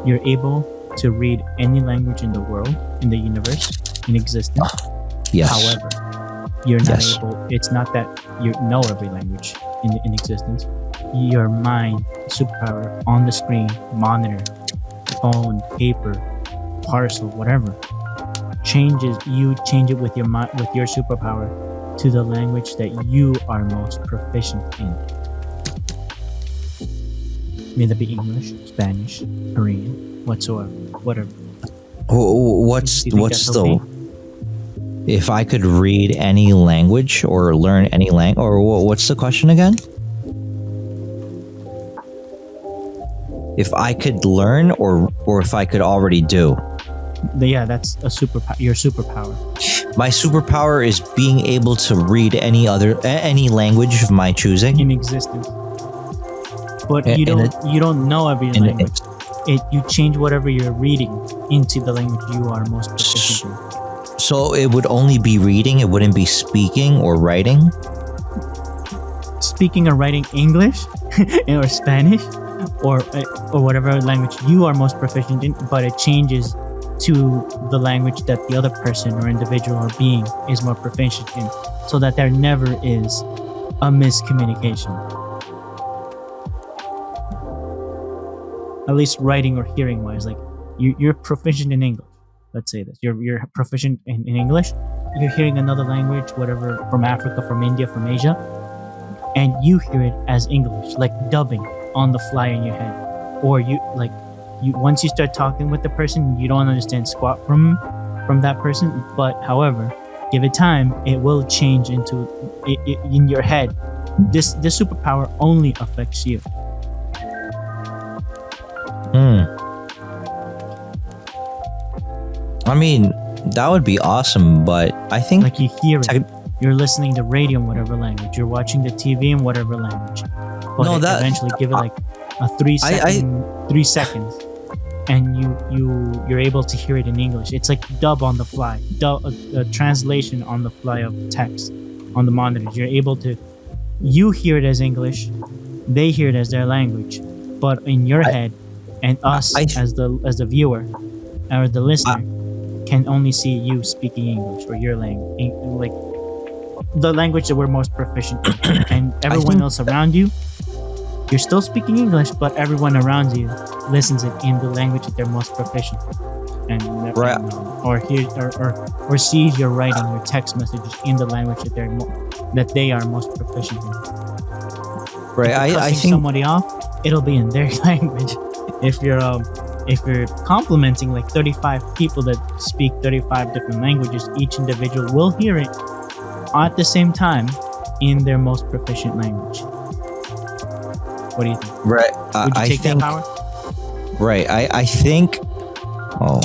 You're able to read any language in the world, in the universe, in existence. Yes. However, you're not Yes. able. It's not that you know every language in existence. Your mind, superpower on the screen, monitor, phone, paper, parcel, whatever, changes. You change it with your with your superpower to the language that you are most proficient in. May that be English, Spanish, Korean, whatsoever, whatever. What's You think that's okay? if I could read any language or learn any language, or what's the question again? If I could learn, or if I could already do. Yeah, that's a your superpower. My superpower is being able to read any language of my choosing. In existence. But And you don't know every And language. You change whatever you're reading into the language you are most proficient in. So it would only be reading. It wouldn't be speaking or writing. Speaking or writing English or Spanish or whatever language you are most proficient in, but it changes to the language that the other person or individual or being is more proficient in, so that there never is a miscommunication. At least writing or hearing wise, like you're proficient in English. Let's say this. You're proficient in English. You're hearing another language, whatever, from Africa, from India, from Asia, and you hear it as English, like dubbing on the fly in your head. Or you once you start talking with the person, you don't understand squat from that person. But however, give it time, it will change into in your head. This superpower only affects you. I mean, that would be awesome, but I think Like you hear it. You're listening to radio in whatever language. You're watching the TV in whatever language. But eventually give it like a 3 seconds, and you're able to hear it in English. It's like dub on the fly, a translation on the fly of text on the monitors. You hear it as English, they hear it as their language, but in your head, and us I- as the viewer or the listener can only see you speaking English or your language, like the language that we're most proficient in, and everyone think- else around you, you're still speaking English, but everyone around you listens it in the language that they're most proficient in. And, Right. or hears or sees your writing, your text messages in the language that that they are most proficient in. Right. If you're I cussing think somebody off, it'll be in their language. If you're complimenting like 35 people that speak 35 different languages, each individual will hear it at the same time in their most proficient language. What do you think? right. Would you I take think that power? right. I think. Oh.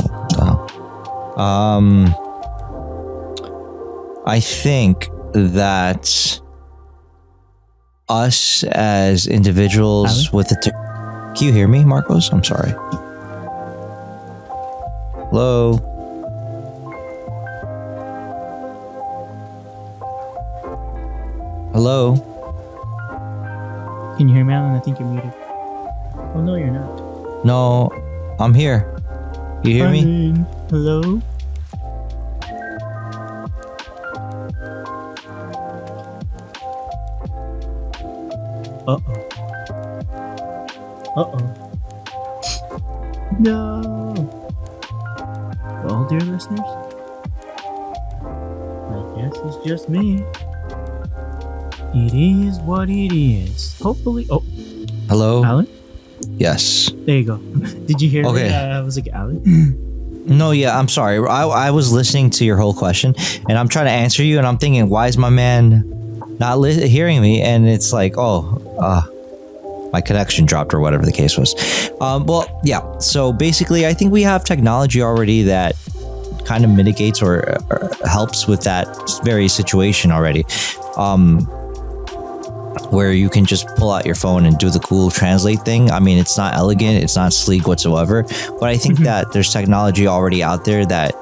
I think that us as individuals Alan? with the can you hear me, Marcos? I'm sorry. Hello. Hello. Can you hear me, Alan? I think you're muted. Oh no, you're not. No, I'm here. You hear me? Alan, hello. Uh oh. Uh oh. No. Well, dear listeners, I guess it's just me. It is what it is. Hopefully. Oh, Hello. Alan? Yes. There you go. Did you hear Okay. me? I was like, Alan? No, yeah, I'm sorry. I was listening to your whole question and I'm trying to answer you and I'm thinking, why is my man not hearing me? And it's like, my connection dropped or whatever the case was. Well, yeah. So basically, I think we have technology already that kind of mitigates or helps with that very situation already. Where you can just pull out your phone and do the cool translate thing. I mean, it's not elegant, it's not sleek whatsoever, but I think that there's technology already out there that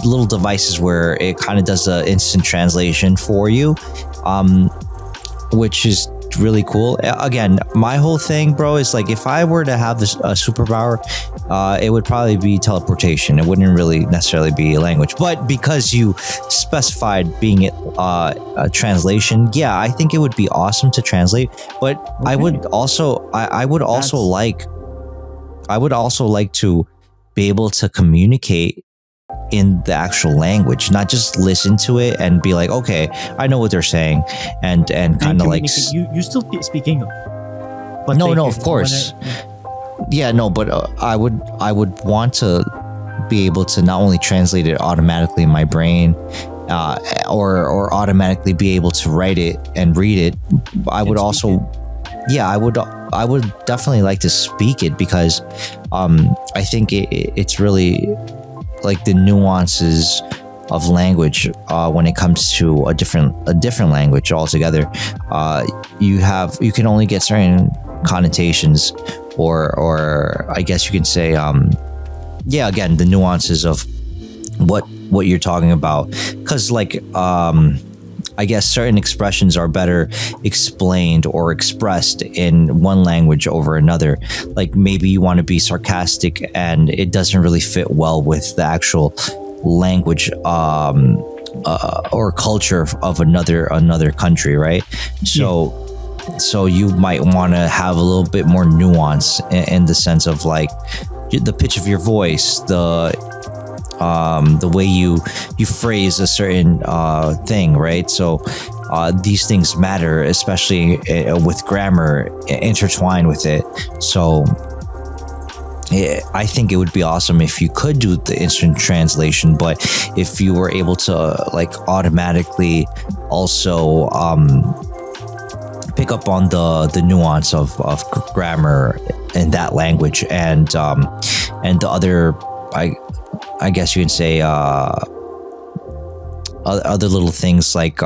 little devices where it kind of does the instant translation for you, which is really cool. Again, my whole thing, bro, is like if I were to have this superpower, it would probably be teleportation. It wouldn't really necessarily be a language, but because you specified being it a translation, yeah, I think it would be awesome to translate. But I would also, I would also like to be able to communicate in the actual language, not just listen to it and be like, okay, I know what they're saying, and kind of like you still speak English. But no, they of can- course. whenever- Yeah, no, but I would want to be able to not only translate it automatically in my brain, or automatically be able to write it and read it. I would speak also, yeah, I would definitely like to speak it because I think it's really like the nuances of language when it comes to a different language altogether. You can only get certain connotations or I guess you can say again, the nuances of what you're talking about, because like I guess certain expressions are better explained or expressed in one language over another. Like maybe you want to be sarcastic and it doesn't really fit well with the actual language or culture of another country, right? So you might want to have a little bit more nuance in the sense of like the pitch of your voice, the way you phrase a certain thing, right? So these things matter, especially with grammar intertwined with it. So I think it would be awesome if you could do the instant translation, but if you were able to like automatically also pick up on the nuance of grammar in that language and the other, I guess you can say other little things like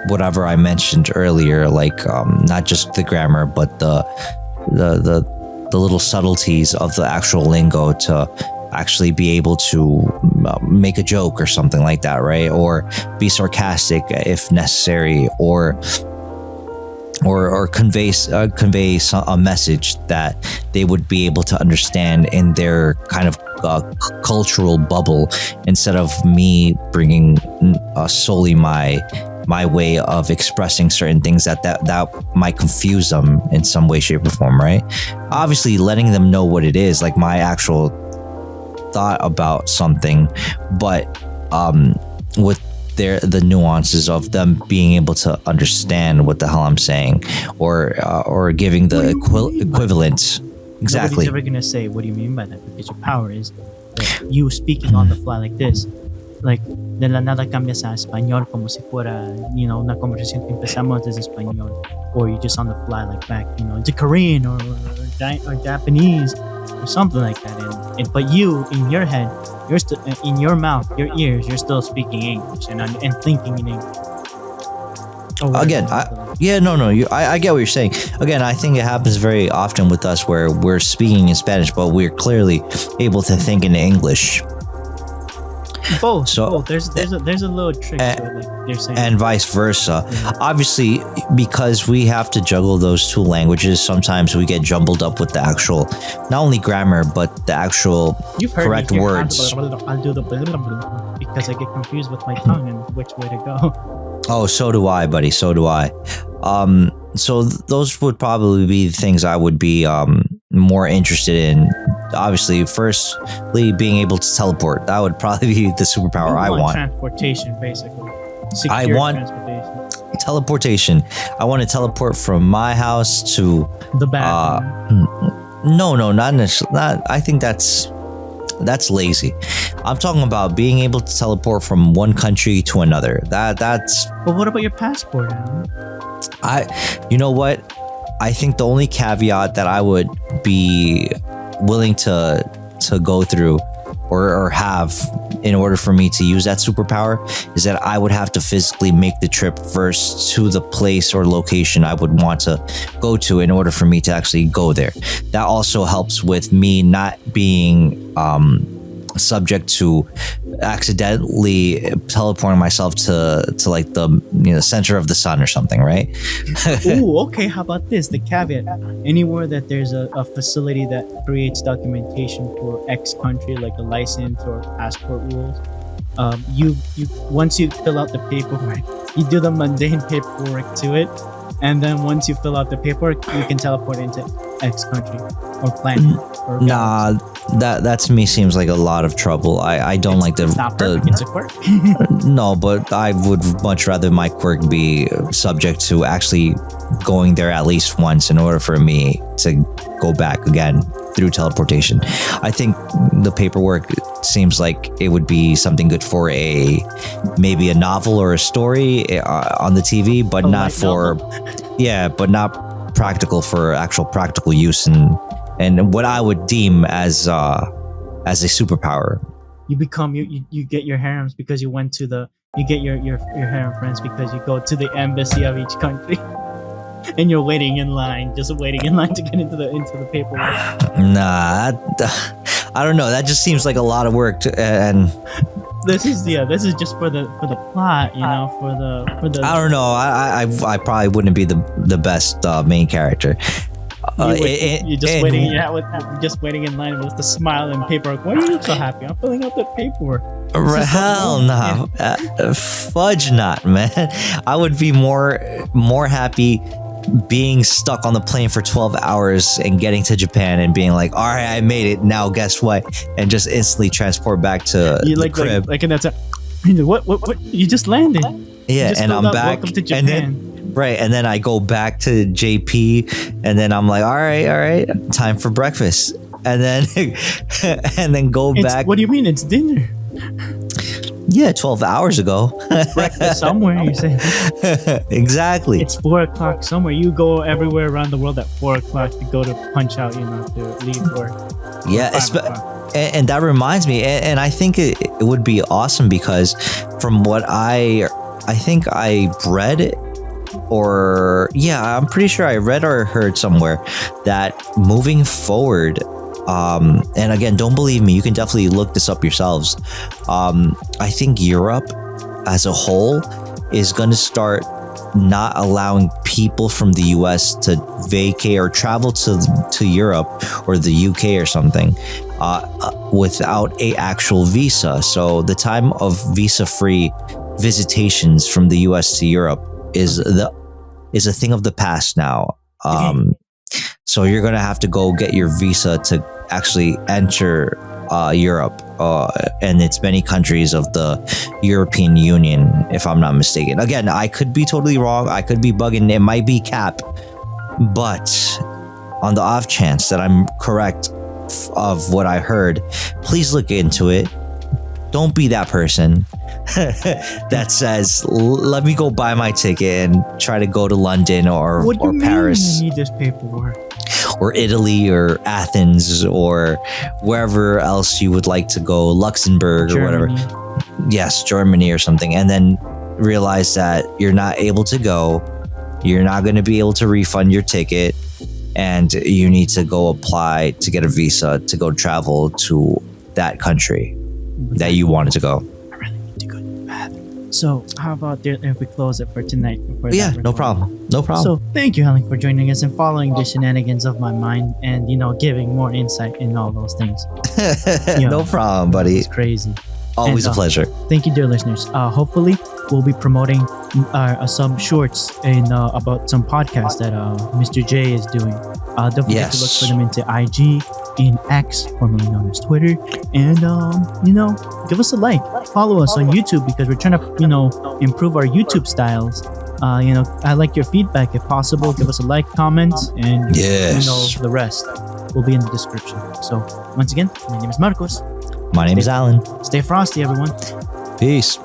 whatever I mentioned earlier, like not just the grammar but the little subtleties of the actual lingo to actually be able to make a joke or something like that, right? Or be sarcastic if necessary, or or a message that they would be able to understand in their kind of cultural bubble, instead of me bringing solely my way of expressing certain things that might confuse them in some way, shape, or form, right? Obviously, letting them know what it is, like my actual thought about something, but with the nuances of them being able to understand what the hell I'm saying, or giving the equivalent. Exactly. Nobody's ever gonna say, "What do you mean by that?" Because your power is that you speaking on the fly like this, like de la nada cambias a español como si fuera, una conversación que empezamos desde español, or you just on the fly like back, into Korean or Japanese or something like that, but you in your head, you're still in your mouth, your ears, you're still speaking English and thinking in English. Again, I get what you're saying. Again, I think it happens very often with us where we're speaking in Spanish, but we're clearly able to think in English. Both. There's a little trick to it, like they're saying, and vice versa. Obviously, because we have to juggle those two languages, sometimes we get jumbled up with the actual, not only grammar, but the actual correct words. I'll do the because I get confused with my tongue and which way to go. Oh, so do I, buddy. So do I. So those would probably be the things I would be more interested in. Obviously, firstly, being able to teleport. That would probably be the superpower I want. Transportation, basically. I want teleportation. I want to teleport from my house to the bathroom. No, not necessarily. I think that's lazy. I'm talking about being able to teleport from one country to another. That's. But what about your passport, Alan? You know what? I think the only caveat that I would be willing to go through or have in order for me to use that superpower is that I would have to physically make the trip first to the place or location I would want to go to in order for me to actually go there. That also helps with me not being subject to accidentally teleporting myself to like the center of the sun or something, right? Ooh, okay. How about this? The caveat: anywhere that there's a facility that creates documentation for X country, like a license or passport rules, you once you fill out the paperwork, you do the mundane paperwork to it, and then once you fill out the paperwork, you can teleport into X country or planet. Or nah, that to me seems like a lot of trouble. I don't like it's not perfect. It's a quirk. No, but I would much rather my quirk be subject to actually going there at least once in order for me to go back again through teleportation. I think the paperwork seems like it would be something good for maybe a novel or a story on the TV, but not for but not practical for actual practical use and what I would deem as a superpower. You become you get your harems because you went to you get your harem friends because you go to the embassy of each country. And you're waiting in line to get into the paperwork. Nah, I don't know. That just seems like a lot of work. And this is just for the plot, for the. I don't know. I probably wouldn't be the best main character. You're just waiting in line with the smile and paperwork. Why are you so happy? I'm filling out the paperwork. Hell no, fudge not, man. I would be more happy being stuck on the plane for 12 hours and getting to Japan and being like, all right, I made it. Now guess what? And just instantly transport back to the crib. Like and that's what? You just landed. Yeah, and I'm back. Welcome to Japan. And then I go back to JP, and then I'm like, all right, time for breakfast, and then go back. What do you mean? It's dinner. Yeah, 12 hours ago. Breakfast somewhere, you say. Exactly. It's 4:00 somewhere. You go everywhere around the world at 4:00 to go to punch out, to leave work. Yeah, and that reminds me, and I think it would be awesome because from what I think I read, I'm pretty sure I read or heard somewhere that moving forward, and again, don't believe me, you can definitely look this up yourselves. I think Europe as a whole is going to start not allowing people from the US to vacate or travel to Europe or the UK or something without a actual visa. So the time of visa-free visitations from the US to Europe is a thing of the past now. So you're gonna have to go get your visa to actually enter Europe and its many countries of the European Union, if I'm not mistaken. Again, I could be totally wrong. I could be bugging. It might be cap, but on the off chance that I'm correct of what I heard, please look into it. Don't be that person that says, let me go buy my ticket and try to go to London or Paris. You need this paperwork? Or Italy or Athens or wherever else you would like to go, Luxembourg or whatever. Yes, Germany or something. And then realize that you're not able to go. You're not going to be able to refund your ticket. And you need to go apply to get a visa to go travel to that country that you wanted to go. I really need to go to the bathroom. So how about if we close it for tonight? Yeah, no problem. No problem. So thank you, Helen, for joining us and following the shenanigans of my mind and, giving more insight in all those things. No problem, buddy. It's crazy. Always a pleasure. Thank you, dear listeners. Hopefully, we'll be promoting some shorts about some podcasts that Mr. J is doing. Don't forget to look for them into IG, in X, formerly known as Twitter, and give us a like. Follow us on YouTube because we're trying to improve our YouTube styles. I like your feedback. If possible, give us a like, comment, and the rest will be in the description. So once again, my name is Marcos. My name is Alan. Stay frosty, everyone. Peace.